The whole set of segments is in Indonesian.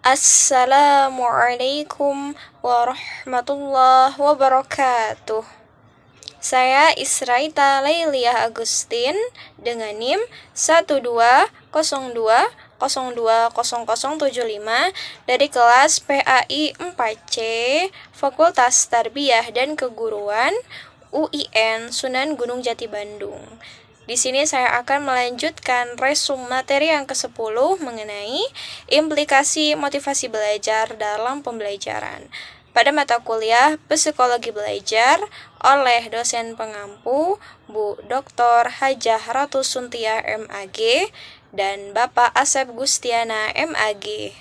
Assalamualaikum warahmatullahi wabarakatuh. Saya Israita Lailiah Agustin dengan NIM 12020200075 dari kelas PAI 4C Fakultas Tarbiyah dan Keguruan UIN Sunan Gunung Jati Bandung. Di sini saya akan melanjutkan resum materi yang ke-10 mengenai implikasi motivasi belajar dalam pembelajaran pada mata kuliah Psikologi Belajar oleh dosen pengampu Bu Dr. Hajah Ratu Suntiah MAG dan Bapak Asep Gustiana MAG.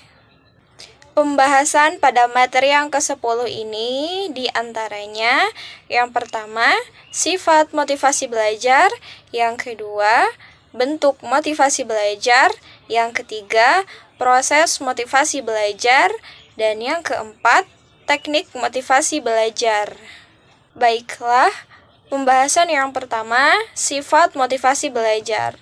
Pembahasan pada materi yang ke-10 ini diantaranya yang pertama, sifat motivasi belajar, yang kedua, bentuk motivasi belajar, yang ketiga, proses motivasi belajar, dan yang keempat, teknik motivasi belajar. Baiklah, pembahasan yang pertama, sifat motivasi belajar.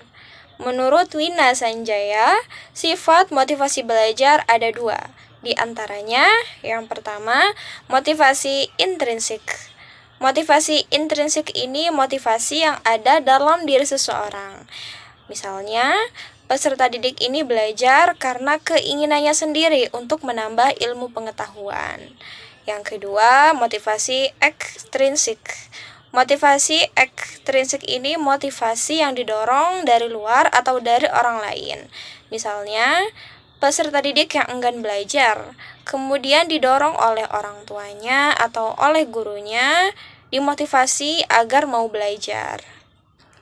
Menurut Wina Sanjaya, sifat motivasi belajar ada dua. Di antaranya, yang pertama, motivasi intrinsik. Motivasi intrinsik ini motivasi yang ada dalam diri seseorang. Misalnya, peserta didik ini belajar karena keinginannya sendiri untuk menambah ilmu pengetahuan. Yang kedua, motivasi ekstrinsik. Motivasi ekstrinsik ini motivasi yang didorong dari luar atau dari orang lain. Misalnya, peserta didik yang enggan belajar, kemudian didorong oleh orang tuanya atau oleh gurunya, dimotivasi agar mau belajar.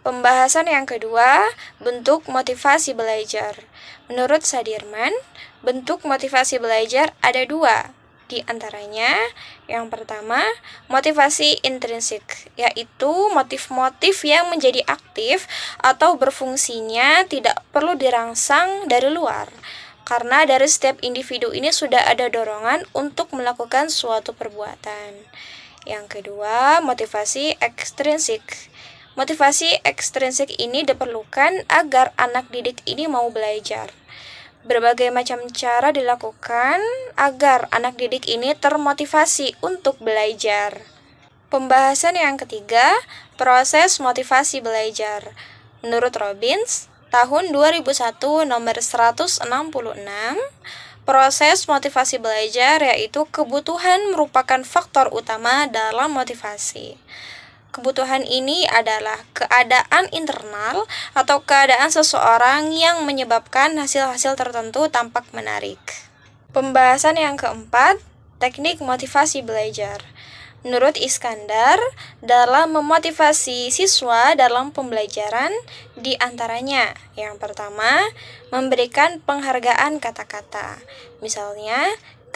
Pembahasan yang kedua, bentuk motivasi belajar. Menurut Sadirman, bentuk motivasi belajar ada dua. Di antaranya, yang pertama, motivasi intrinsik, yaitu motif-motif yang menjadi aktif atau berfungsinya tidak perlu dirangsang dari luar. Karena dari setiap individu ini sudah ada dorongan untuk melakukan suatu perbuatan. Yang kedua, motivasi ekstrinsik. Motivasi ekstrinsik ini diperlukan agar anak didik ini mau belajar. Berbagai macam cara dilakukan agar anak didik ini termotivasi untuk belajar. Pembahasan yang ketiga, proses motivasi belajar. Menurut Robbins, tahun 2001 nomor 166, proses motivasi belajar yaitu kebutuhan merupakan faktor utama dalam motivasi. Kebutuhan ini adalah keadaan internal atau keadaan seseorang yang menyebabkan hasil-hasil tertentu tampak menarik. Pembahasan yang keempat, teknik motivasi belajar. Menurut Iskandar, dalam memotivasi siswa dalam pembelajaran, di antaranya yang pertama, memberikan penghargaan kata-kata. Misalnya,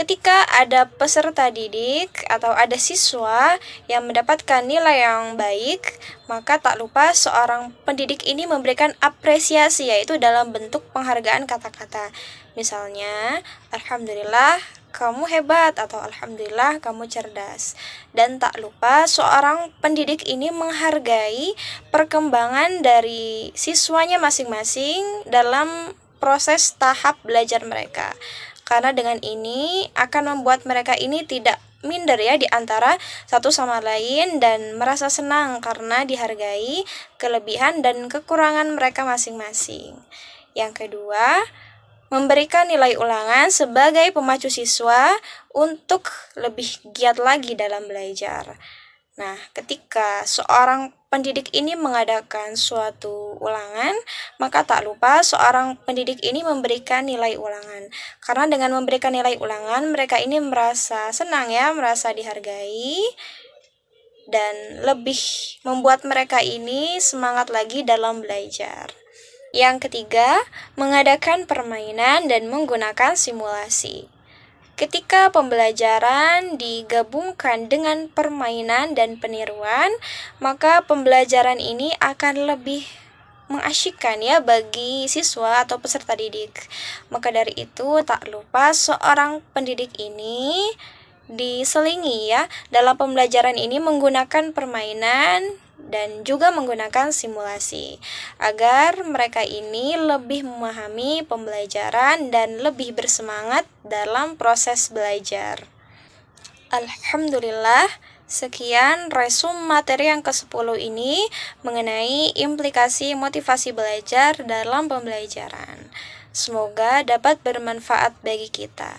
ketika ada peserta didik atau ada siswa yang mendapatkan nilai yang baik, maka tak lupa seorang pendidik ini memberikan apresiasi, yaitu dalam bentuk penghargaan kata-kata. Misalnya, alhamdulillah kamu hebat, atau alhamdulillah kamu cerdas. Dan tak lupa seorang pendidik ini menghargai perkembangan dari siswanya masing-masing dalam proses tahap belajar mereka. Karena dengan ini akan membuat mereka ini tidak minder ya di antara satu sama lain dan merasa senang karena dihargai kelebihan dan kekurangan mereka masing-masing. Yang kedua, memberikan nilai ulangan sebagai pemacu siswa untuk lebih giat lagi dalam belajar. Nah, ketika seorang pendidik ini mengadakan suatu ulangan, maka tak lupa seorang pendidik ini memberikan nilai ulangan. Karena dengan memberikan nilai ulangan, mereka ini merasa senang ya, merasa dihargai, dan lebih membuat mereka ini semangat lagi dalam belajar. Yang ketiga, mengadakan permainan dan menggunakan simulasi. Ketika pembelajaran digabungkan dengan permainan dan peniruan, maka pembelajaran ini akan lebih mengasyikkan ya bagi siswa atau peserta didik. Maka dari itu tak lupa seorang pendidik ini diselingi ya dalam pembelajaran ini menggunakan permainan dan juga menggunakan simulasi agar mereka ini lebih memahami pembelajaran dan lebih bersemangat dalam proses belajar. Alhamdulillah, sekian resum materi yang ke-10 ini mengenai implikasi motivasi belajar dalam pembelajaran. Semoga dapat bermanfaat bagi kita.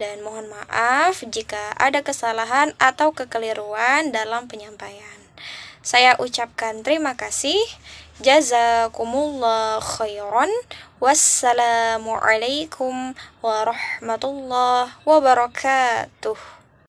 Dan mohon maaf jika ada kesalahan atau kekeliruan dalam penyampaian. Saya ucapkan terima kasih. Jazakumullah khairan. Wassalamualaikum warahmatullahi wabarakatuh.